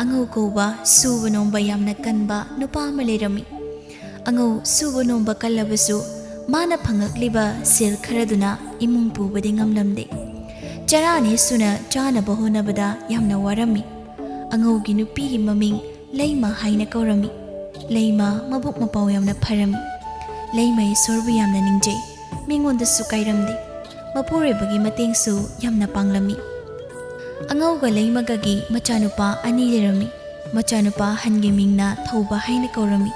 angau kouba suba nomba yamna kanba nupa ama lerami. Angau suba nomba kalabasu mana phangakliba sel kharaduna imung pubadi ngamlamde. Charani suna chana bahonabada yamna warami. Angau gi nupi gi maming Leima haina kaurami. Leima mabuk mapaw yamna pharami. Leima sorbu yamna ningjay. Mingonda su kairamde. Mapure bagi mateng su yamna panglami. Angau ga leima gagi machanupa ani lerami. Machanupa hange mingna thauba haina kaurami.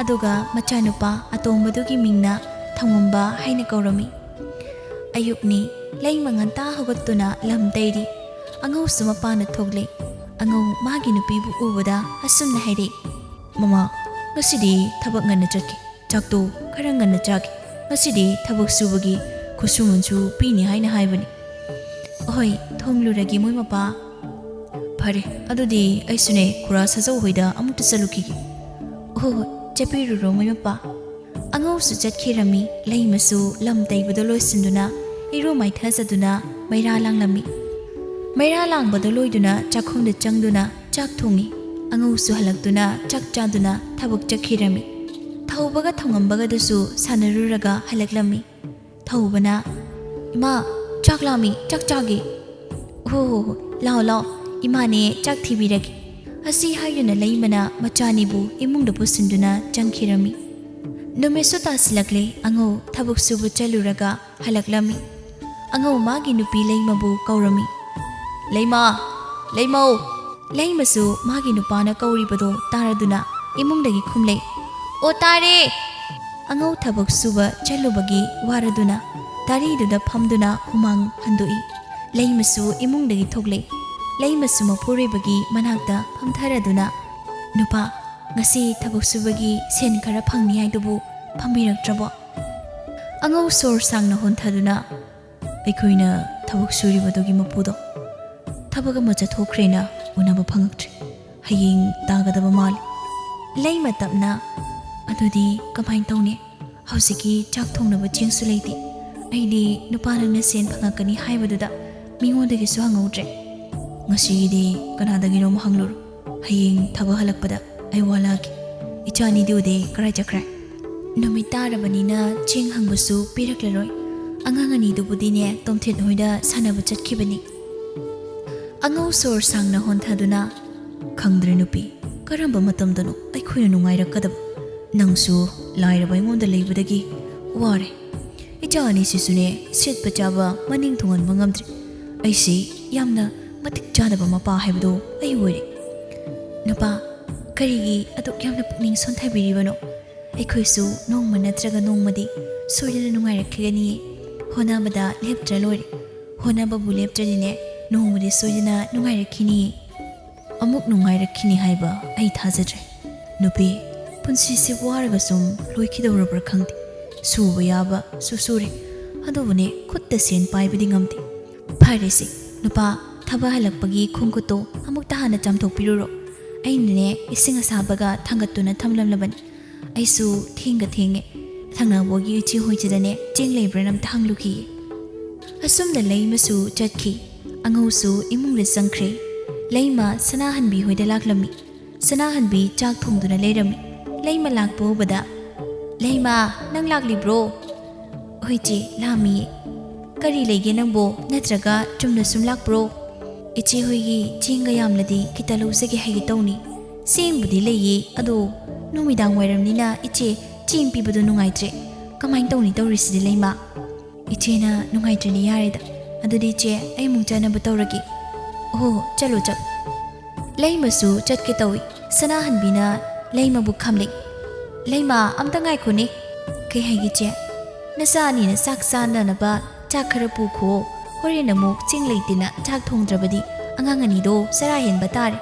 Aduga machanupa atombadugi mingna thangomba haina kaurami. Ayukni leima nganta hogattuna lam dairi. Angau su mapana thogle. Angau magi nupibu ubada asumna haire. Mama, ngasidi thabak nganna chakki. Chakto khara nganna chaki. Ngasidi thabak subagi kusumunsu pini haina haibani. Ohoi, thongluragi moi mapa. Phare, adudi aisune khura sajau hoida amukta salukigi. Oh, chapiruro moi mapa. Angau su chatkirami leimasu lam taibado loisinduna iru mai thajaduna maira langlami. Maira langbado loiduna chakhongda changduna chak thongi. Angau su halaktuna chak chaduna thabak chakhirami. Thaubaga thongambaga dasu sanaruraga halaklami. Thaubana ima chaklami chak chagi. Ho lao lao imane chak thibiragi. Asi hayuna leimana machanibu imungda pusinduna changkhirami. Numesu tasilakle angau thabak subu chaluraga halaklami. Angau magi nupi leimabu kaurami. Leima, leimau. Leimasu magi nupana kauribado taraduna imungdagi khumle. O tare! Angau thabak suba chalubagi waraduna tariduda phamduna humang handui. Leimasu imungdagi thogle. Leimasu mapuribagi manakta phamtharaduna nupa ngasi thabak subagi sen khara phangni haidubu phambiraktrabo. Angau sor sangna honthaduna aikoina thabak suribadogi mapudo thabaga macha thokhrena unaba phangaktre haying tagadaba mal leima tapna adudi kamain tawne hausiki chak thongnaba chingsu leiti aidi nupana na sen phangakani haibaduda mingondagi su hangaudre ngasidi kanadagi rom hanglur haying thaba halakpada ai walagi ichani diude karai chakra numitarabani ching hangbasu piraklaroi angangani dubudine tomthet hoida sanaba chatkibani. Angau sor sangna honthaduna khangdre nupi karamba matamdano aikhoina nungairakadaba nangsu lairaba ingonda leibadagi ware ichani sisune sitpa chaba maning thungan bangamdre aisi yamna matik chanaba mapa haibado ai wore napa karigi aduk yamna pukning sonthaibiribano aikhoisu nongma natraga nongmadi soyana nungairakkhigani honabada leptra lore honaba bu leptradine nongmadi soyana nungairakkhini amuk nungairakkhini haiba ai thajadre nupi punsi se waraga sum loikidawrabra khangti suba yaba susure adobune khutta sen paibadi ngamti phairesi nupa thaba halakpagi khongkuto amuk tahana chamthokpiruro ainne ising asabaga thangatuna thamlamlabani aisu thinga thenge thangna bogi chi hoichidane chenglebranam thangluki asumda leimasu chatkhi angau su imungre sangkhre leima sanahanbi hoida laklami sanahanbi chak thongduna leirami leima lakpo bada leima nang lakli bro hoichi lami kari lege nangbo natraga chumna sumlak bro ichi hoigi chinga yamladi kitalu sege hegi tawni sembudi leyi ado numidang wairamnina ichi chimpi badu nungaitre kamain tawni tawrisidi leima ichena nungaitreni yarida adudi che ai mungchana batawragi oh chalo chak leima su chatke tawi sanahanbina leima bu khamle leima amta ngai khuni kai hegi che nasani na saksana na ba chakhara pu kho horena muk chingleitina chak thongdrabadi angangani do sara hen batare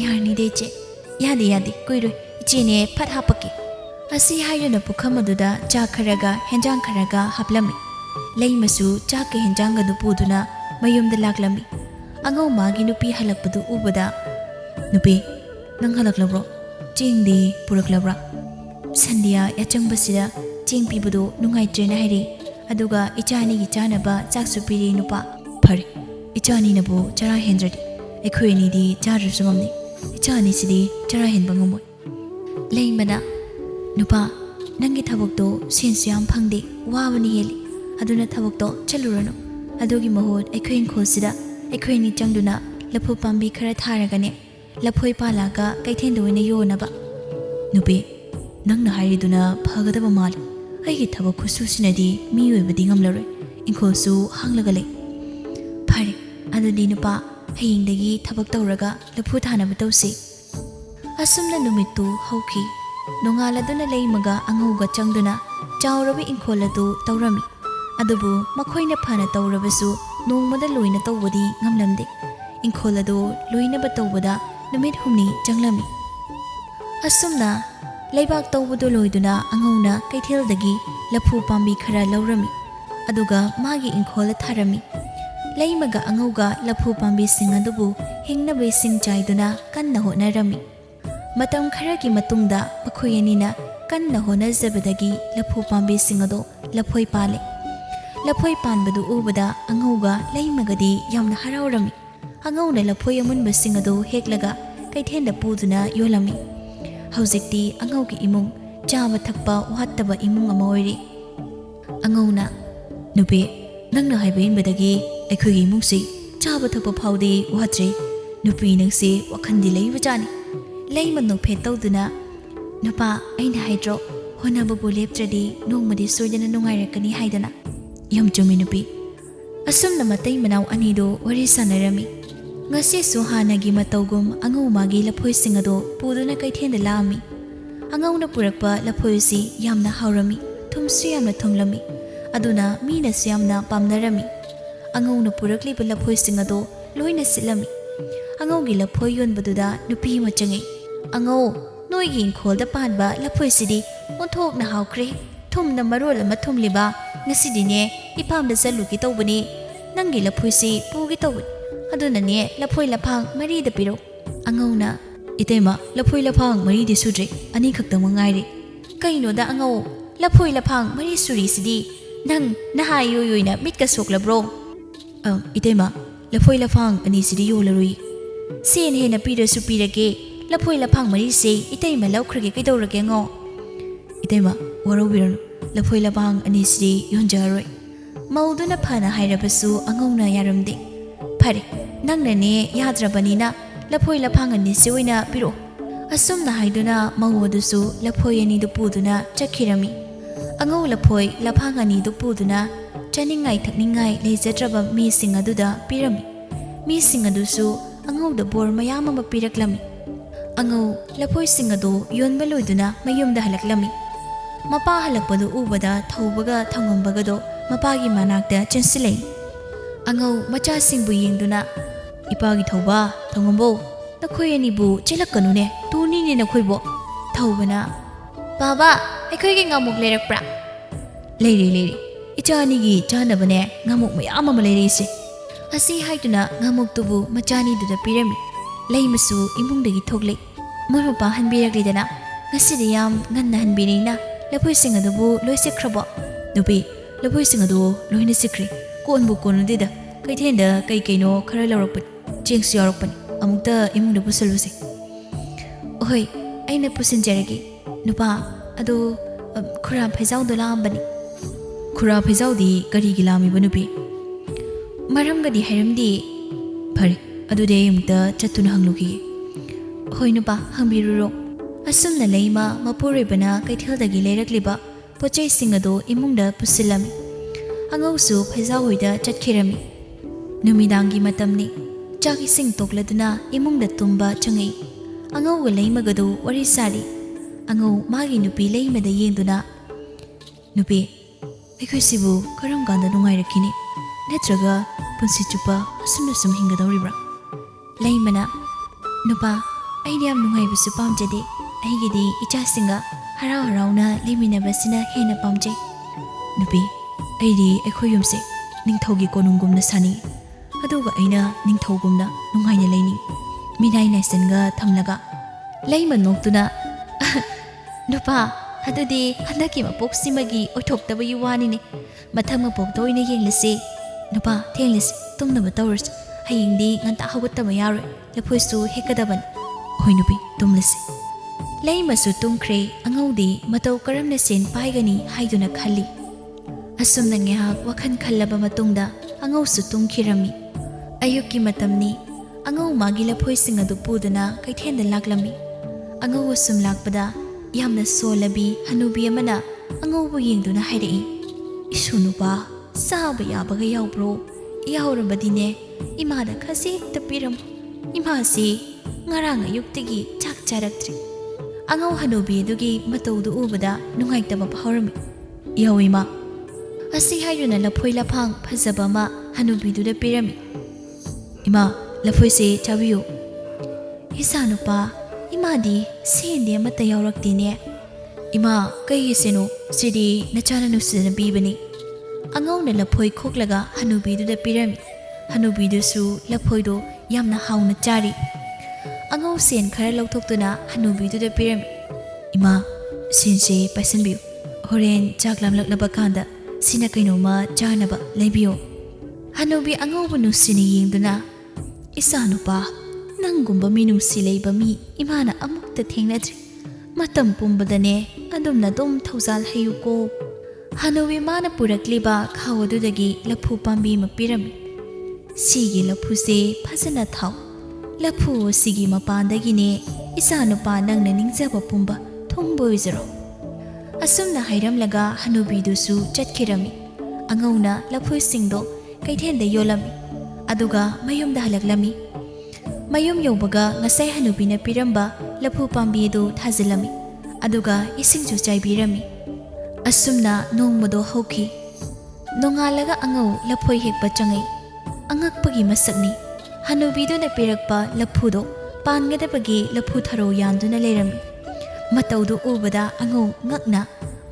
yarni de che yadi koiroi ichene phat hapaki asi hayuna pukhamaduda chakharaga henjang kharaga haplami leimasu chakke henjanga du puduna mayumda laklami angau magi nupi halakpadu ubada nupi nang halaklabro chingdi puraklabra sandia yachangbasida ching pibudu nungai trena hairi aduga ichani gi chanaba chaksu piri nupa phare ichani nabu chara hendradi ekhoi ni di charu sumamni ichani sidi chara hen bangumoi lei mana nupa nangi thabok to sen syam phangde wabani heli aduna thabok to chalurano adogi mahod ekhoin khosida ekhoini changduna laphu pambi khara tharagane laphoi palaga kaithen doine yonaba nupi nangna hariduna phagadaba mal aigi thabok khusu sinadi mi oibadi ngamlaroi inkosu hanglaga le phare adudi nupa hayingdagi thabak tawraga laphu thanaba tawsi asumna numittu hauki nongaladuna leimaga angauga changduna chawrabi inkoladu tawrami adubu makhoina phana tawrabasu nongmada loina tawbadi ngamlamde inkoladu loinaba tawbada numit humni changlami asumna leibak tawbudu loiduna angauna kaithildagi laphu pambi khara laurami aduga magi inkola tharami leimaga angauga laphu pambi singadubu hingnabe singchaiduna kanna honarami matam kharagi matungda makhoyanina kanna honazabadagi laphu pambi singado laphoi pale laphoi panbadu ubada angauga leimagadi yamna harawrami angauna laphoi amunba singado heklaga kaithenda puduna yolami haujikti angaugi imung chaba thakpa wattaba imung ama oiri angauna nupe nangna haibain badagi aikhogi imungsi chaba thakpa phaude watre nupi nangse wakhandi leiba chani leimanno phetawduna nupa aina haidro honaba buleptradi nongmadi soidana nungairakani haidana yam chumi nupi asumna matai manaw anido wari sanarami ngasi su hanagi matawgum angau magi laphoi singado puduna kaithenda lami angauna purakpa laphoi si yamna haurami thumsi yamna thumlami aduna mina siyamna pamnarami angauna purakli laphoi singado loina silami angaugi laphoi yonbaduda nupi machangi angau noigi inkolda panba laphoi sidi onthok na haukre thumna marol ama thumliba ngasidine ipamda zaluki tawbani nangi laphoi si pugi tawbani adunane laphoi laphang mari da piro angauna itema laphoi laphang mari di sudre ani khaktang mangaire kaino da angau laphoi laphang mari suri sidi nang nahayo yoina mitka sokla bro itema laphoi laphang ani sidi yolarui sen hena pira su pirage laphoi laphang mari se itema laukrage kaidorage ngo itema warobirano laphoi laphang ani sidi yonjaroi mauduna phana hairabasu angauna yaramde phare nangnane yadrabanina laphoi laphang ani seoina piro asumna haiduna maudusu laphoi ani du puduna chakhirami angau laphoi laphang ani du puduna chaningai thakningai leijatraba mi singaduda pirami mi singadusu angau da bor mayam ama piraklami angau laphoi singadu yonba loiduna mayumda halaklami mapa halakpadu ubada thaubaga thangambagado mapagi manakta chensilei angau macha singbu yengduna ipagi thauba thangombo nakhoi ani bu chelakkanune tuni ne nakhoibo thaubana baba aikhoi gi ngamuk lerakpra leire ichani gi chanabane ngamuk mayam ama leire se asi haiduna ngamuk tubu machani duda pirami leimasu imungdagi thoklei moi mapa hanbiraklidana ngasidi yam nganna hanbirina laphoi singadubu loisekrabo nupi laphoi singadu loina sikri konbu konudida kaithenda kaino khara lawrakpa chengsi yarakpani amukta imungda pusaluse oi aina pusinjaragi nupa adu khura phaijau dolambani khura phaijau di kari gilami banupi maramgadi hairamdi phare adude imukta chatuna hangluki hoi nupa hangbiruro asumna leima mapurebana kaithaldagi leirakliba pochai singado imungda pusilami angausu phaijau hoida chatkhirami numidangi matamni chaki sing tokladuna imungda tumba changai angau ga leimagadu wari sari angau magi nupi leimada yengduna nupi aikhoi sibu karam ganda nungai rakini netraga punsi chupa asumna sum hingadoribra leimana nupa aidiyam nungai bisu pamjade aigidi icha singa harau harauna leiminabasina hena pamjai nupi aidi aikhoi yumse ningthaugi konungumna sani aduga aina ningthaugumna nungaina leini minai naisanga thamlaga leima noktuna nupa adudi handaki mapoksimagi oithoktabu yuwani ne mathang mapok toina yenglase nupa thenglase tumna batawrs hayingdi nganta hawgattaba yaroi laphoi su hekadaban Hoi nupi tumlasi. Lay masu tungkre angawdi mataw karam na sen paigani haiduna khali. Asum na ngehak wakan khallaba matungda angaw su tungkirami. Ayuki matamni angaw magi laphoy singa du pudana kaithenda laklami. Angaw asum lakpada yamna solabi hanubi amana angaw bu yengduna haidai. Isunupa saba yabaga yawbro yawrabadine imada khasi tapiram. Imasi ngarang ayuktigi chak charaktri. Angaw hanubi dugi matawdu ubada nungaitaba paharami. Yawima asi haiduna laphoy laphang phajaba ma hanubi duda pirami. Ima laphoy se chabiyo. Isanupa imadi sende mata yawraktine. Ima kai seno sidi nachana nusina bibani. Angaw na laphoy khoklaga hanubi duda pirami. Hanubi dusu laphoy do yamna hauna chari. Angaw sen khara lauthokduna hanubi duda pirami. Ima sense paisanbiyo. Horen chaklam laklaba kanda sina kainoma chanaba leibiyo. Hanubi angaw bu nusini yengduna isanupa nangumba minungsi leiba mi imana amukta thengnadri. Matam pumbadane adumna dum thauzal hayuko. Hanubi mana purakliba khawadudagi laphu pambi mapirami. Sigi laphu se phajana thau. Laphu sigi mapandagine isanupa nangna ningjaba pumba thumboizaro. Asumna hairamlaga hanubi dusu chatkirami. Angawna laphu singdo kaithenda yolami. Aduga mayumda halaklami. Mayum yawbaga ngasay hanubina piramba laphu pambi du thazilami. Aduga isingju chaibirami. Asumna nongmado hauki. Nongalaga angaw laphoy hekpa changai. Angakpagi masakni. Hanubiduna pirakpa laphudo pangadabagi laphu tharo yanduna leirami. Matawdu ubada angaw ngakna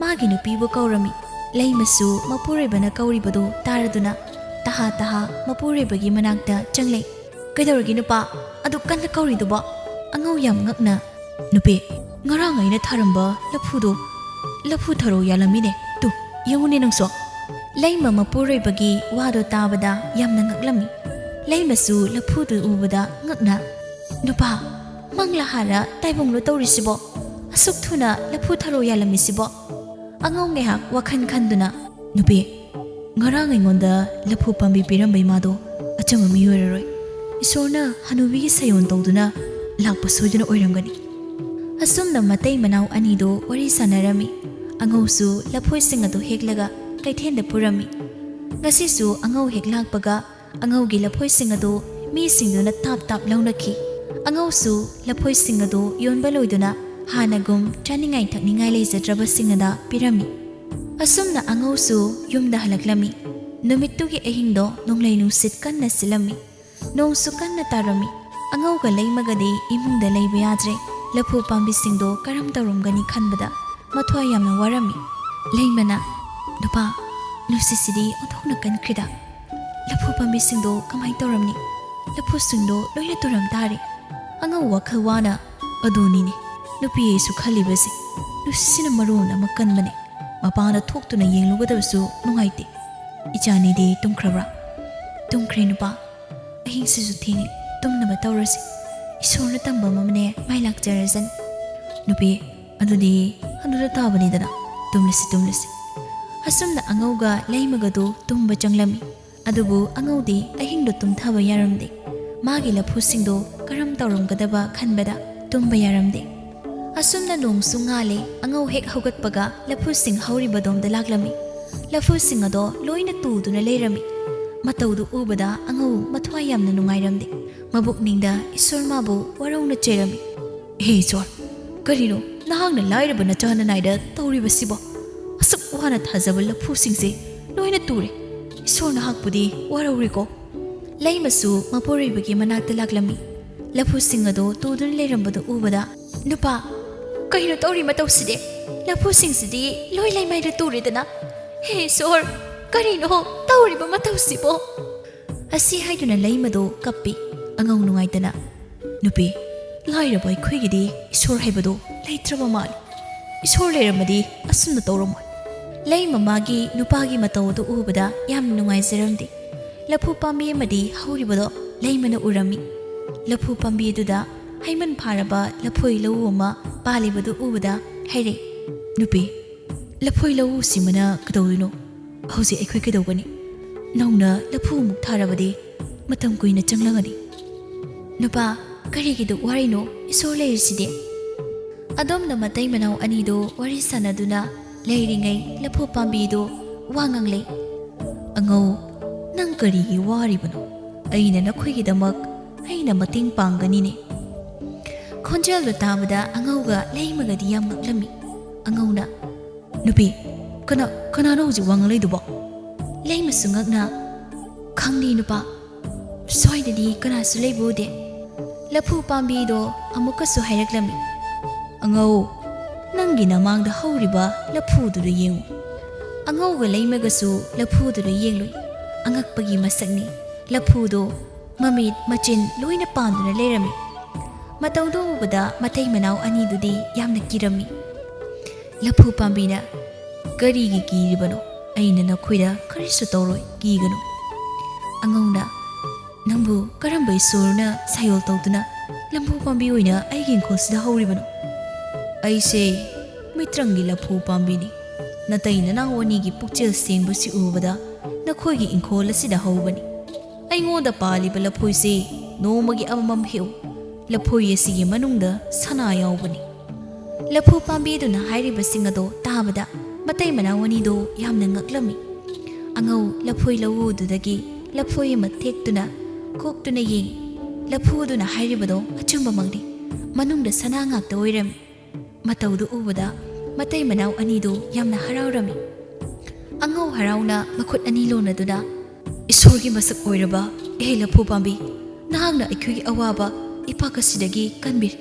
magi nupibu kaurami. Leimasu mapurebana kauribado taraduna taha taha mapurebagi manakta changlei. Kaidawragi nupa adu kanna kauriduba. Angaw yam ngakna nupi ngarang aina tharamba laphu tharo yalamine tu yangune nangso. Leima mapurebagi wado tabada yamna ngaklami. Leimasu laphu du ubada ngakna nupa manglahara taibonglo tawrisibo. Asuk thuna laphu tharo yalamisibo. Angaw ngehak wakhan khanduna nupi ngarang ingonda laphu pambi pirambai mado achama miyoraroi. Isorna hanubi sayon tawduna lakpa soiduna oiramgani. Asumna matay manaw anido wari sanarami. Angaw su laphoy singado heklaga kaithenda purami. Ngasisu angaw heklakpaga angaw gi laphoy singado mi singduna tap tap launaki. Angaw su laphoy singado yonba loiduna hanagum chaningai thakningai leijadraba singada pirami. Asumna angaw su yumda halaklami. Numittugi ahingdo nonglai nusit kanna silami. Nongsu kanna tarami. Angaw ga leimagadi imungda leiba yadre. Laphu pambi singdo karam tarumgani khanbada mathwa yamna warami. Leimana nupa nusisidi othokna kankrida. Laphu pambi singdo kamai taramni. Laphu singdo loina turam tari. Angaw wakhal wana adunini. Nupi yesu khalibasi. Nusisina maruna makanbane. Mapana thoktuna yenglugadabsu nungaite. Ichani de tumkrabra. Tumkre nupa. Ahing sisu thingi tumnaba tawrasi. Isorna tamba mamane mailak jarazan. Nupi aduda tabanidana tumlisi. Asumna angawga leimagado tumba changlami. Adubu angawdi ahingdo tumthaba yaramde. Magi laphu singdo karam tawramgadaba khanbada tumba yaramde. Asumna nongsu ngale angaw hek haugatpaga laphu sing hauribadom dalaklami. Laphu singado loina tuduna leirami. Matawdu ubada angaw mathwa yamna nungairamde. Mabukningda isor mabu warauna cherami. Hey Isor, karino nahangna lairaba nachana naida tawribasibo. Asuk wana thajaba laphu singse loina ture. Isor nahakpudi warauriko. Leimasu maporibagi manakta laklami. Laphu singado tudun leirambado ubada nupa kahino tawri matawside. Laphu singsidi loi laimaida turidana. Hey Isor, karino tawriba matawsibo. Asi haiduna leimado kappi. Angaw nungaitana nupi lairaba aykhoigidi isor haibado leitraba mali. Isor leiramadi asumna tawramoy. Lei mamagi nupagi matawdu ubada yam nungaizaramdi. Laphu pambi amadi hauribado leimana urami. Laphu pambi aduda hymn ꯐꯥꯔꯕ ꯂꯐꯣꯏ ꯂꯧꯎ ꯑꯃ ꯄꯥꯜꯂꯤꯕꯗꯨ ꯎꯕꯗ ꯍꯥꯏꯔꯦ, ꯅꯨꯄꯤ, ꯂꯐꯣꯏ ꯂꯧꯎ ꯁꯤꯃꯅ ꯀꯩꯗꯧꯗꯣꯏꯅꯣ? ꯍꯧꯖꯤꯛ ꯑꯩꯈꯣꯏ ꯀꯩꯗꯧꯒꯅꯤ? ꯅꯧꯅ ꯂꯐꯨꯃꯨꯛ ꯊꯥꯔꯕꯗꯤ ꯃꯇꯝ ꯀꯨꯏꯅ ꯆꯪꯂꯒꯅꯤ. ꯅꯨꯄꯥ, ꯀꯔꯤꯒꯤꯗꯨ ꯋꯥꯔꯤꯅꯣ? ꯏꯁꯣꯔ ꯂꯩꯔꯤꯁꯤꯗꯤ. ꯑꯗꯣꯝꯅ ꯃꯇꯩ ꯃꯅꯥꯎ ꯑꯅꯤꯗꯨ ꯋꯥꯔꯤ ꯁꯥꯟꯅꯗꯨꯅ ꯂꯩꯔꯤꯉꯩ ꯂꯐꯨ ꯄꯥꯝꯕꯤꯗꯨ ꯋꯥ ꯉꯥꯡꯂꯦ. ꯑꯉꯧ, ꯅꯪ ꯀꯔꯤꯒꯤ ꯋꯥꯔꯤꯕꯅꯣ? ꯑꯩꯅ ꯅꯈꯣꯏꯒꯤꯗꯃꯛ ꯑꯩꯅ ꯃꯇꯦꯡ ꯄꯥꯡꯒꯅꯤꯅꯦ. ꯈꯣꯟꯖꯦꯜꯗꯨ ꯇꯥꯕꯗ ꯑꯉꯧꯒ ꯂꯩꯃꯒꯗꯤ ꯌꯥꯝ ꯉꯛꯂꯝꯃꯤ. ꯑꯉꯧꯅ, ꯅꯨꯄꯤ, ꯀꯅꯥꯅꯣ ꯍꯧꯖꯤꯛ ꯋꯥ ꯉꯥꯡꯂꯩꯗꯨꯕꯣ? ꯂꯩꯃꯁꯨ ꯉꯛꯅ, ꯈꯪꯗꯦ ꯅꯨꯄꯥ, ꯁ꯭ꯋꯥꯏꯗꯗꯤ ꯀꯅꯥꯁꯨ ꯂꯩꯕ ꯎꯗꯦ. ꯂꯐꯨ ꯄꯥꯝꯕꯤꯗꯣ ꯑꯃꯨꯛꯀꯁꯨ ꯍꯥꯏꯔꯛꯂꯝꯃꯤ. ꯑꯉꯧ, ꯅꯪꯒꯤ ꯅꯃꯥꯡꯗ ꯍꯧꯔꯤꯕ ꯂꯐꯨꯗꯨꯗ ꯌꯦꯡꯉꯨ. ꯑꯉꯧꯒ ꯂꯩꯃꯒꯁꯨ ꯂꯐꯨꯗꯨꯗ ꯌꯦꯡꯂꯨꯏ. ꯑꯉꯛꯄꯒꯤ ꯃꯁꯛꯅꯤ. ꯂꯐꯨꯗꯣ ꯃꯃꯤꯠ ꯃꯆꯤꯟ ꯂꯣꯏꯅ ꯄꯥꯟꯗꯨꯅ ꯂꯩꯔꯝꯃꯤ. ꯃꯇꯧꯗꯨ ꯎꯕꯗ ꯃꯇꯩ ꯃꯅꯥꯎ ꯑꯅꯤꯗꯨꯗꯤ ꯌꯥꯝꯅ ꯀꯤꯔꯝꯃꯤ. ꯂꯐꯨ ꯄꯥꯝꯕꯤꯅ, ꯀꯔꯤꯒꯤ ꯀꯤꯔꯤꯕꯅꯣ? ꯑꯩꯅ ꯅꯈꯣꯏꯗ ꯀꯔꯤꯁꯨ ꯇꯧꯔꯣꯏ, ꯀꯤꯒꯅꯨ. ꯑꯉꯧꯅ, ꯅꯪꯕꯨ ꯀꯔꯝꯕ ꯏꯁꯣꯔꯅ ꯁꯥꯌꯣꯜ ꯇꯧꯗꯨꯅ ꯂꯐꯨ ꯄꯥꯝꯕꯤ ꯑꯣꯏꯅ ꯑꯩꯒꯤ ꯏꯪꯈꯣꯜꯁꯤꯗ ꯍꯧꯔꯤꯕꯅꯣ? ꯑꯩꯁꯦ ꯃꯤꯇ꯭ꯔꯪꯒꯤ ꯂꯐꯨ ꯄꯥꯝꯕꯤꯅꯤ. ꯅꯇꯩ ꯅꯅꯥꯎ ꯑꯅꯤꯒꯤ ꯄꯨꯛꯆꯦꯜ ꯁꯦꯡꯕꯁꯤ ꯎꯕꯗ ꯅꯈꯣꯏꯒꯤ ꯏꯪꯈꯣꯜ ꯑꯁꯤꯗ ꯍꯧꯕꯅꯤ. ꯑꯩꯉꯣꯟꯗ ꯄꯥꯜꯂꯤꯕ ꯂꯐꯣꯏꯁꯤ ꯅꯣꯡꯃꯒꯤ ꯑꯃꯃꯝ ꯍꯦꯛꯎ. ꯂꯐꯣꯏ ꯑꯁꯤꯒꯤ ꯃꯅꯨꯡꯗ ꯁꯅꯥ ꯌꯥꯎꯕꯅꯤ. ꯂꯐꯨ ꯄꯥꯝꯕꯤꯗꯨꯅ ꯍꯥꯏꯔꯤꯕꯁꯤꯡ ꯑꯗꯣ ꯇꯥꯕꯗ ꯃꯇꯩ ꯃꯅꯥꯎ ꯑꯅꯤꯗꯣ ꯌꯥꯝꯅ ꯉꯛꯂꯝꯃꯤ. ꯑꯉꯧ ꯂꯐꯣꯏ ꯂꯧꯎꯗꯨꯗꯒꯤ ꯂꯐꯣꯏ ꯑꯃ ꯊꯦꯛꯇꯨꯅ ꯀꯣꯛꯇꯨꯅ ꯌꯦꯡꯉꯤ. ꯂꯐꯨꯗꯨꯅ ꯍꯥꯏꯔꯤꯕꯗꯣ ꯑꯆꯨꯝꯕꯃꯛꯅꯤ. ꯃꯅꯨꯡꯗ ꯁꯅꯥ ꯉꯥꯛꯇ ꯑꯣꯏꯔꯝꯃꯤ. ꯃꯇꯧꯗꯨ ꯎꯕꯗ ꯃꯇꯩ ꯃꯅꯥꯎ ꯑꯅꯤꯗꯨ ꯌꯥꯝꯅ ꯍꯔꯥꯎꯔꯝꯃꯤ. ꯑꯉꯧ ꯍꯔꯥꯎꯅ ꯃꯈꯨꯠ ꯑꯅꯤ ꯂꯣꯟꯅꯗꯨꯅ, ꯏꯁꯣꯔꯒꯤ ꯃꯁꯛ ꯑꯣꯏꯔꯕ ꯑꯦ ꯂꯐꯨ ꯄꯥꯝꯕꯤ, ꯅꯍꯥꯛꯅ ꯑꯩꯈꯣꯏꯒꯤ ꯑꯋꯥꯕ ꯏꯄꯥꯛ ꯑꯁꯤꯗꯒꯤ ꯀꯟꯕꯤꯔꯤ.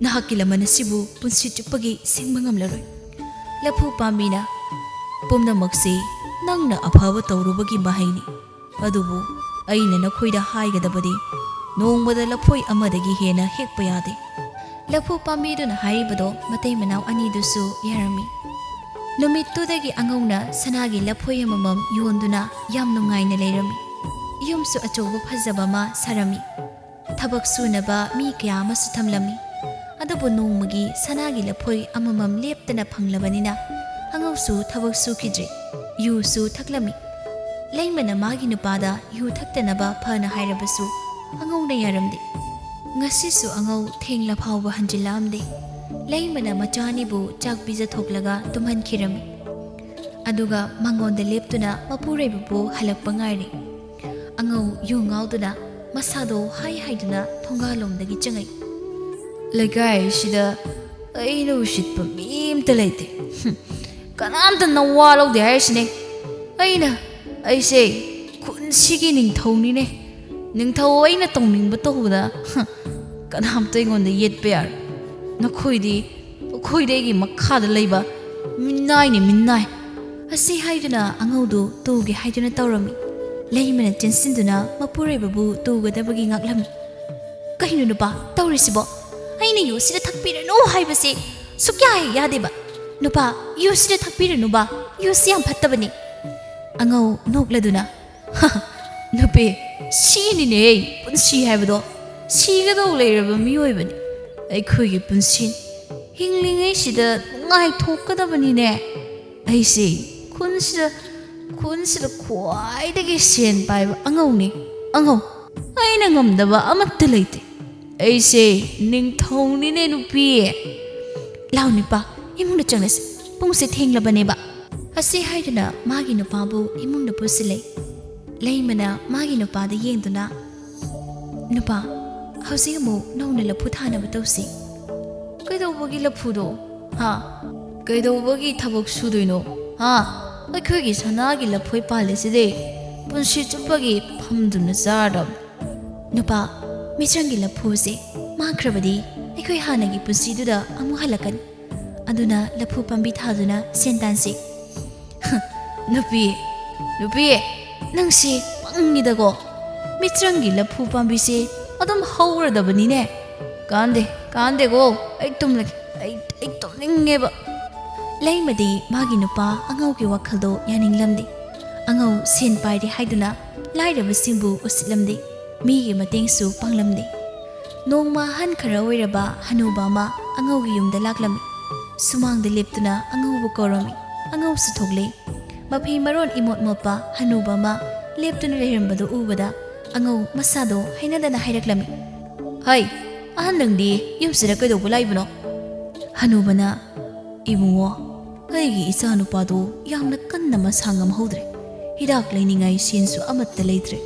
ꯅꯍꯥꯛꯀꯤ ꯂꯃꯟ ꯑꯁꯤꯕꯨ ꯄꯨꯟꯁꯤ ꯆꯨꯞꯄꯒꯤ ꯁꯤꯡꯕ ꯉꯝꯂꯔꯣꯏ. ꯂꯐꯨ ꯄꯥꯝꯕꯤꯅ, ꯄꯨꯝꯅꯃꯛꯁꯤ ꯅꯪꯅ ꯑꯐꯕ ꯇꯧꯔꯨꯕꯒꯤ ꯃꯍꯩꯅꯤ. ꯑꯗꯨꯕꯨ ꯑꯩꯅ ꯅꯈꯣꯏꯗ ꯍꯥꯏꯒꯗꯕꯗꯤ ꯅꯣꯡꯃꯗ ꯂꯐꯣꯏ ꯑꯃꯗꯒꯤ ꯍꯦꯟꯅ ꯍꯦꯛꯄ ꯌꯥꯗꯦ. ꯂꯐꯨ ꯄꯥꯝꯕꯤꯗꯨꯅ ꯍꯥꯏꯔꯤꯕꯗꯣ ꯃꯇꯩ ꯃꯅꯥꯎ ꯑꯅꯤꯗꯨꯁꯨ ꯌꯥꯔꯝꯃꯤ. ꯅꯨꯃꯤꯠꯇꯨꯗꯒꯤ ꯑꯉꯧꯅ ꯁꯅꯥꯒꯤ ꯂꯐꯣꯏ ꯑꯃꯃꯝ ꯌꯣꯟꯗꯨꯅ ꯌꯥꯝ ꯅꯨꯡꯉꯥꯏꯅ ꯂꯩꯔꯝꯃꯤ. ꯌꯨꯝꯁꯨ ꯑꯆꯧꯕ ꯐꯖꯕ ꯑꯃ ꯁꯥꯔꯝꯃꯤ. ꯊꯕꯛ ꯁꯨꯅꯕ ꯃꯤ ꯀꯌꯥ ꯑꯃꯁꯨ ꯊꯝꯂꯝꯃꯤ. ꯑꯗꯨꯕꯨ ꯅꯣꯡꯃꯒꯤ ꯁꯅꯥꯒꯤ ꯂꯐꯣꯏ ꯑꯃꯃꯝ ꯂꯦꯞꯇꯅ ꯐꯪꯂꯕꯅꯤನ ꯑꯉꯧꯁꯨ ꯊꯕꯛ ꯁꯨꯈꯤꯗ꯭ꯔꯦ. ꯌꯨꯁꯨ ꯊꯛꯂꯝꯃꯤ. ꯂꯩꯃꯅ ꯃꯥꯒꯤ ꯅꯨꯄꯥꯗ ꯌꯨ ꯊꯛꯇꯅꯕ ꯐꯅ ꯍꯥꯏꯔꯕꯁꯨ ꯑꯉꯧꯅ ꯌꯥꯔꯝꯗꯦ. ꯉꯁꯤꯁꯨ ꯑꯉꯧ ꯊꯦꯡꯂ ꯐꯥꯎꯕ ꯍꯟꯖꯤꯜꯂꯛꯑꯝꯗꯦ. ꯂꯩꯃꯅ ꯃꯆꯥꯅꯤꯕꯨ ꯆꯥꯛ ꯄꯤꯖꯊꯣꯛꯂꯒ ꯇꯨꯝꯍꯟꯈꯤꯔꯝꯃꯤ. ꯑꯗꯨꯒ ꯃꯉꯣꯟꯗ ꯂꯦꯞꯇꯨꯅ ꯃꯄꯨꯔꯣꯏꯕꯕꯨ ꯍꯜꯂꯛꯄ ꯉꯥꯏꯔꯤ. ꯑꯉꯧ ꯌꯨ ꯉꯥꯎꯗꯨꯅ ꯃꯁꯥꯗꯣ ꯍꯥꯏꯗꯨꯅ ꯊꯣꯡꯒꯥꯜꯂꯣꯝꯗꯒꯤ ꯆꯪꯉꯛꯏ. ꯂꯩꯀꯥꯏ ꯑꯁꯤꯗ ꯑꯩꯅ ꯎꯁꯤꯠꯄ ꯃꯤ ꯑꯃꯇ ꯂꯩꯇꯦ. ꯀꯅꯥꯝꯇ ꯅꯋꯥ ꯂꯧꯗꯦ ꯍꯥꯏꯔꯤꯁꯤꯅꯦ. ꯑꯩꯁꯦ ꯈꯨꯟꯁꯤꯒꯤ ꯅꯤꯡꯊꯧꯅꯤꯅꯦ. ꯅꯤꯡꯊꯧ ꯑꯩꯅ ꯇꯧꯅꯤꯡꯕ ꯇꯧꯕꯗ ꯀꯅꯥꯝꯇ ꯑꯩꯉꯣꯟꯗ ꯌꯦꯠꯄ ꯌꯥꯔꯣꯏ. ꯅꯈꯣꯏꯗꯤ ꯑꯩꯒꯤ ꯃꯈꯥꯗ ꯂꯩꯕ ꯃꯤꯅꯥꯏꯅꯤ, ꯃꯤꯅꯥꯏ. ꯑꯁꯤ ꯍꯥꯏꯗꯨꯅ ꯑꯉꯧꯗꯨ ꯇꯨꯒꯦ ꯍꯥꯏꯗꯨꯅ ꯇꯧꯔꯝꯃꯤ. ꯂꯩꯃꯅ ꯆꯦꯟꯁꯤꯟꯗꯨꯅ ꯃꯄꯨꯔꯣꯏꯕꯕꯨ ꯇꯨꯒꯗꯕꯒꯤ ꯉꯥꯛꯂꯝꯃꯤ. ꯀꯩꯅꯣ ꯅꯨꯄꯥ ꯇꯧꯔꯤꯁꯤꯕꯣ? ꯑꯩꯅ ꯌꯨꯁꯤꯗ ꯊꯛꯄꯤꯔꯅꯨ ꯍꯥꯏꯕꯁꯤ ꯁꯨꯛꯌꯥ ꯍꯦꯛ ꯌꯥꯗꯦꯕ. ꯅꯨꯄꯥ, ꯌꯨꯁꯤꯗ ꯊꯛꯄꯤꯔꯅꯨꯕ. ꯌꯨꯁꯤ ꯌꯥꯝ ꯐꯠꯇꯕꯅꯤ. ꯑꯉꯧ ꯅꯣꯛꯂꯗꯨꯅ, ꯅꯨꯄꯤ, ꯁꯤꯅꯤꯅꯦ ꯄꯨꯟꯁꯤ ꯍꯥꯏꯕꯗꯣ. ꯁꯤꯒꯗꯧ ꯂꯩꯔꯕ ꯃꯤꯑꯣꯏꯕꯅꯤ. ꯑꯩꯈꯣꯏꯒꯤ ꯄꯨꯟꯁꯤꯅꯤ. ꯍꯤꯡꯂꯤꯉꯩꯁꯤꯗ ꯅꯨꯡꯉꯥꯏꯊꯣꯛꯀꯗꯕꯅꯤꯅꯦ. ꯑꯩꯁꯦ ꯈꯨꯟꯁꯤꯗ ꯈ꯭ꯋꯥꯏꯗꯒꯤ ꯁꯦꯟ ꯄꯥꯏꯕ ꯑꯉꯧꯅꯤ. ꯑꯉꯧ, ꯑꯩꯅ ꯉꯝꯗꯕ ꯑꯃꯠꯇ ꯂꯩꯇꯦ. ꯑꯩꯁꯦ ꯅꯤꯡꯊꯧꯅꯤꯅꯦ ꯅꯨꯄꯤ. ꯂꯥꯎ ꯅꯨꯄꯥ, ꯏꯃꯨꯡꯗ ꯆꯪꯂꯁꯤ. ꯄꯨꯡꯁꯦ ꯊꯦꯡꯂꯕꯅꯦꯕ. ꯑꯁꯤ ꯍꯥꯏꯗꯨꯅ ꯃꯥꯒꯤ ꯅꯨꯄꯥꯕꯨ ꯏꯃꯨꯡꯗ ꯄꯨꯁꯤꯜꯂꯦ. ꯂꯩꯃꯅ ꯃꯥꯒꯤ ꯅꯨꯄꯥꯗ ꯌꯦꯡꯗꯨꯅ, ꯅꯨꯄꯥ, ꯍꯧꯖꯤꯛ ꯑꯃꯨꯛ ꯅꯧꯅ ꯂꯐꯨ ꯊꯥꯅꯕ ꯇꯧꯁꯤ. ꯀꯩꯗꯧꯕꯒꯤ ꯂꯐꯨꯗꯣ? ꯀꯩꯗꯧꯕꯒꯤ ꯊꯕꯛ ꯁꯨꯗꯣꯏꯅꯣ? ꯑꯩꯈꯣꯏꯒꯤ ꯁꯅꯥꯒꯤ ꯂꯐꯣꯏ ꯄꯥꯜꯂꯤꯁꯤꯗꯤ ꯄꯨꯟꯁꯤ ꯆꯨꯞꯄꯒꯤ ꯐꯝꯗꯨꯅ ꯆꯥꯔꯗꯕ. ꯅꯨꯄꯥ, ꯃꯤꯆꯪꯒꯤ ꯂꯐꯨꯁꯦ ꯃꯥꯡꯈ꯭ꯔꯕꯗꯤ ꯑꯩꯈꯣꯏ ꯍꯥꯟꯅꯒꯤ ꯄꯨꯟꯁꯤꯗꯨꯗ ꯑꯃꯨꯛ ꯍꯜꯂꯛꯀꯅꯤ. ꯑꯗꯨꯅ ꯂꯐꯨ ꯄꯥꯝꯕꯤ ꯊꯥꯗꯨꯅ ꯁꯦꯟ ꯇꯥꯟꯁꯤ. ꯅꯨꯄꯤ, ꯅꯪꯁꯦ ꯄꯪꯉꯤꯗꯀꯣ. ꯃꯤꯆꯪꯒꯤ ꯂꯐꯨ ꯄꯥꯝꯕꯤꯁꯦ ꯑꯗꯨꯝ ꯍꯧꯔꯗꯕꯅꯤꯅꯦ. ꯀꯥꯟꯗꯦꯀꯣ. ꯑꯩ ꯇꯨꯝꯂꯒꯦ. ꯑꯩ ꯇꯨꯝꯅꯤꯡꯉꯦꯕ. ꯂꯩꯃꯗꯤ ꯃꯥꯒꯤ ꯅꯨꯄꯥ ꯑꯉꯧꯒꯤ ꯋꯥꯈꯜꯗꯣ ꯌꯥꯅꯤꯡꯂꯝꯗꯦ. ꯑꯉꯧ ꯁꯦꯟ ꯄꯥꯏꯔꯦ ꯍꯥꯏꯗꯨꯅ ꯂꯥꯏꯔꯕꯁꯤꯡꯕꯨ ꯎꯁꯤꯠꯂꯝꯗꯦ. ꯃꯤꯒꯤ ꯃꯇꯦꯡꯁꯨ ꯄꯥꯡꯂꯝꯗꯦ. Nongma han khara oiraba hanuba ma angaugi yumda laklami. Sumangda leptuna angaubu korami. Angau su thogle. Maphei maron imot motpa hanuba ma leptuna lehrambadu ubada angau masado hainadana hairaklami. Hai, ahan nangdi yumsida kaidobu laibano. Hanubana ibungo aigi isa nupado yamna kanna masangam hodre. Hidak lainingai sensu amatta leitre.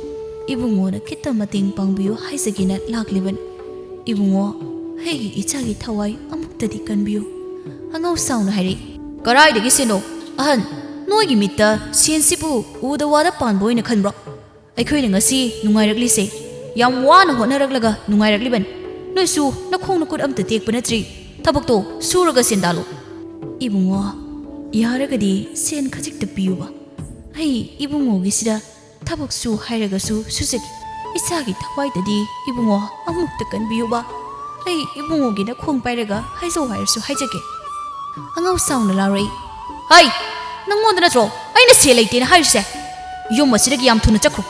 Ibungo na kita mating pangbiyo haisagina lakliban. Ibungo aigi ichagi thawai amuktadi kanbiyo. Angau sauna hari. Karai dagi seno. Ahan, noigi mitta sensibu uda wada panboy na khanbro. Aikhoina ngasi nungairakli yam wana hotnaraklaga nungairakliban. Noisu nakhong nakut amta tekpa natri. Tabakto suraga sendalo. Ibungo yaragadi sen khajikta piyuba. Ai ibungo gisida tabaksu hairagasu susaki. Isagi thawaidadi ibungo amukta kanbiyuba. Ai ibungo gina khong pairaga haizo hairasu haijake. Angau sauna larai. Hai, nangonda natro aina se leitena hairise. Yum asidagi yam thuna chakru.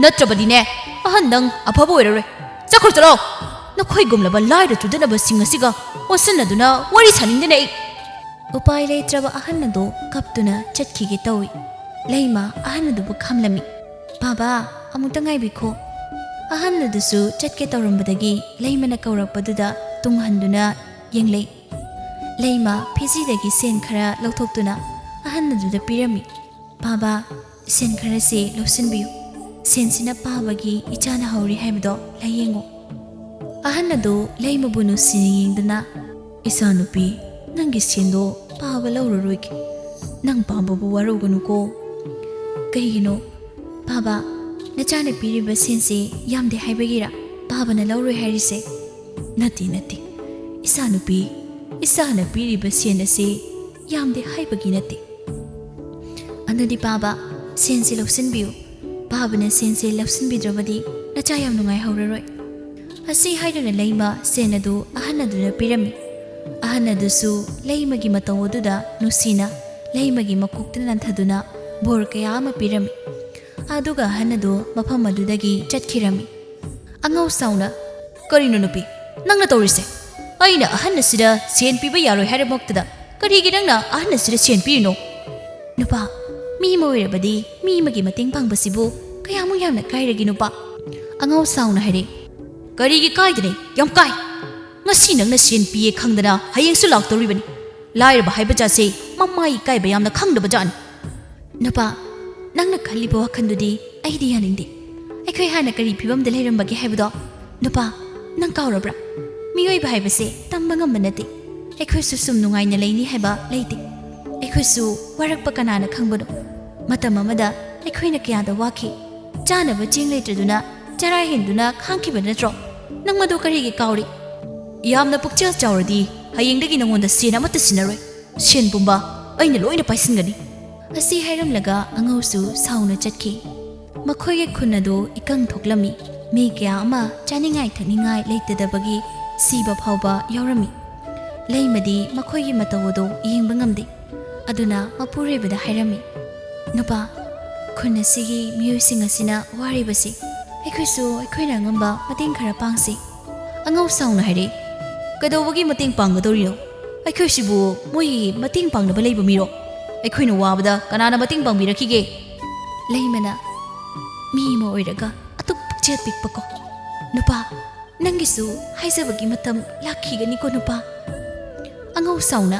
Natrabadine ahan nang afaba oirare. Chakru chalo. Nakhoi gumlaba laira tudanaba sing asiga osanaduna wari sanindene. Upai leitraba ahanado kaptuna chatkige tawi. Leima ahanadu khamlami. Baba amuta ngaibiko. Ahannadusu chatke tawrambadagi leimana kaurakpaduda tunghanduna yenglei. Leima phijidagi sen khara lauthoptuna ahannaduda pirami. Baba sen khara se lausinbiyu. Sensina pabagi ichana hauri haibdo layengo. Ahanadu leimabu nusini yengdana isanupi nangi sendo paba lauraroiki. Nang pambabu waruganuko. Kaigino Baba nachana piriba sense yamde haibagira Baba na lauroi hairise. Nati isanupi isana piriba sen ase yamde haibagi nati. Anadi Baba sense lausinbiyu. Baba na sense lausinbidrabadi nacha yam nungai hauraroi. Asi haidana leima senadu ahanaduna pirami. Ahanadusu leimagi matawaduda nusina leimagi makuktana nanthaduna bor kaya ama pirami. Aduga ahanadu mafam adudagi chatkirami. Angau sauna karino nupi nangna tawrise. Aina ahanasida sen piba yaroi hairaboktada karigi nangna ahanasida sen pirino. Nupa mi moirabadi mi magi mating pangbasibu kayamu yamna kairagi nupa. Angau sauna haire. Karigi kaidane yam kai. Ngasi nangna sen piye khangdana hayengsu laktoribani. Lairaba haibajase mamai kaiba yamna khangdaba jan. Napa nangna khaliba wakhandudi aidi yaningde. Aikhoi hana kari phibamda leirambagi haibado. Napa nang kaurabra. Miyoi ba haibase tamba ngamba nate. Aikhoi su sum nungaina leini haiba leite. Aikhoi su warakpa kanana khangbado. Matam amada aikhoi kayada waki. Chanaba ching leitraduna chara hinduna khangkiba natro. Nang madu karigi kauri. Yamna pukchel chawradi hayengdagi nangonda sen amata sinaroi. Sen pumba aina loina paisingani. Asi hairamlaga angausu sauna chatki. Makhoige khunadu ikang thoklami. Mi kya ama chaningai thaningai leitadabagi siba phauba yaurami. Leimadi makhoige matawado yengba ngamde. Aduna mapurebada hairami. Nupa khunna sigi miyuising asina waribasi. Aikhoisu aikhoina ngamba mating khara pangsi. Angau sauna haire. Kadawagi mating panggadorino. Aikhoisibu moi mating pangnaba leiba miro. Aikhoina wabada kanana mating pangbirakige. Leimana mi ma oiraga atuk pukchel pikpako. Nupa nangisu haizabagi matam lakhigani ko nupa. Angau sauna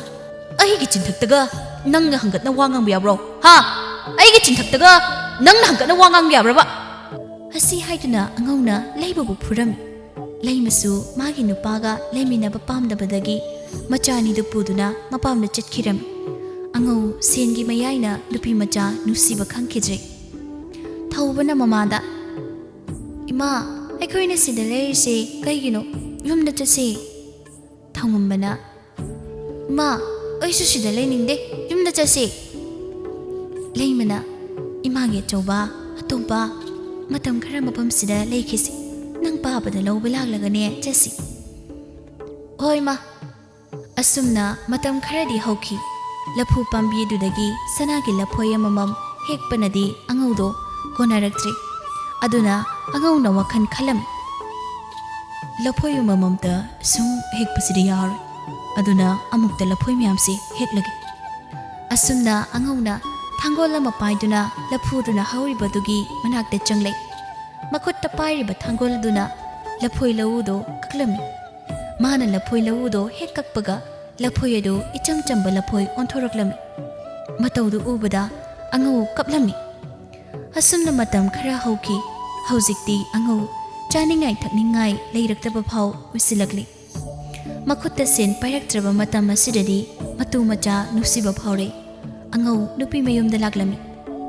aigi chinthaktaga nangna hangatna wangang biyabro. Ha aigi chinthaktaga nangna hangatna wangang biyabraba. Asi haiduna angauna leibabu phurami. Leimasu magi nupaga leiminaba pamdabadagi machani du puduna mapamna chatkirami. Angau sengi mayaina nupi macha nusiba khangkijre. Thaubana mamada Ima aikhoina sida leise kaigino yumda chase. Thangambana Ma aisu sida leiningde yumda chase. Leimana image chauba atoba matam khara mapam sida leikisi. Nang babada lawba laglagane chasi. Hoi ma asumna matam kharadi hauki. Laphu pambi dudagi sanagi laphoya mamam hekpanadi angaudo konaraktri. Aduna angau na wakhan khalam. lafoi mamamta sung hekpasidi yar aduna amukta lafoi myamsi heklagi asumna angona thangol ama paiduna laphuduna hauribadugi manakte changlei makutta pairiba thangol duna lafoi lawudo kaklami mana lafoi lawudo hekakpaga lafoi adu icham chamba lafoi onthoraklami mataudu ubada angau kaplami asumna matam khara hauki haujikti angau chaningai thakningai leiraktaba phau usilagli makutta sen pairaktraba matam asidadi matu macha nusiba phaure angau nupi mayumda laklami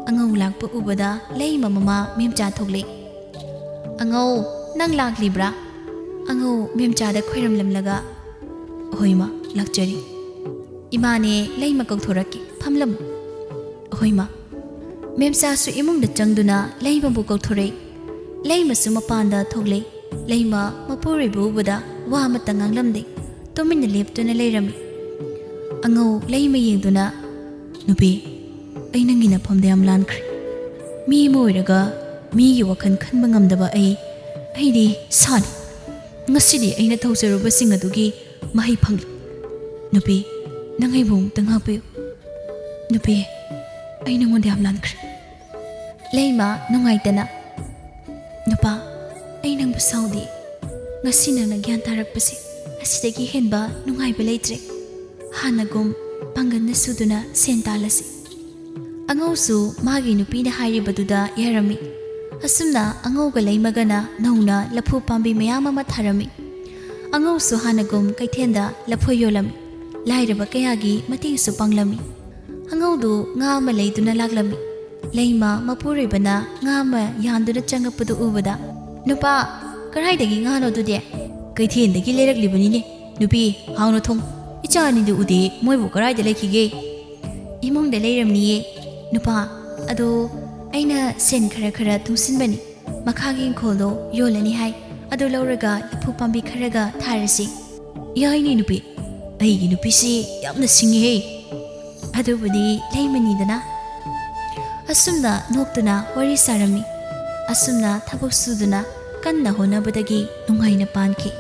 angau lakpa ubada leima mama memcha thogle angau nang laklibra angau memcha da khoiramlamlaga hoima lakjari imane leima kokthoraki phamlam hoima memcha su imung da changduna leima bu kokthore leima su mapanda thogle leima mapuri bu ubada wa mata nganglamde tomin leptuna leirami angau leima yengduna nupi ai nangina phamde am lankhri mi moiraga mi gi wakhan khanba ngamdaba ai di san ngasidi aina thauseruba sing adugi mahai phang nupi nangai bung tanghape nupi ai nangonde am lankhri leima nungaitana nupa ai nang busaudi ngasina na gyan tarakpasi asidagi henba nungaiba leitre hanagum pangan na suduna sentalasi angau su magi nupi na hairibaduda yarami asumna angau ga leimagana nauna laphu pambi mayama matharami angau su hanagum kaithenda lapho yolami lairaba kayagi mating su panglami angau du nga ma leiduna laglami leima mapuribana nga ma yanduna changapudu ubada nupa karaidagi nga no dude kaithendagi leiraklibani ne nupi hauno thong ichani du ude moibu karaida lekhige imong da leiramniye nupa ado aina sen khara khara tungsinbani makhagi kholdo yolani hai ado lauraga laphu pambi kharaga tharasi yaini nupi aigi nupi si yamna singi he ado budi leimani dana asumna noktuna wari sarami asumna thabak suduna kanna honabadagi nungaina panki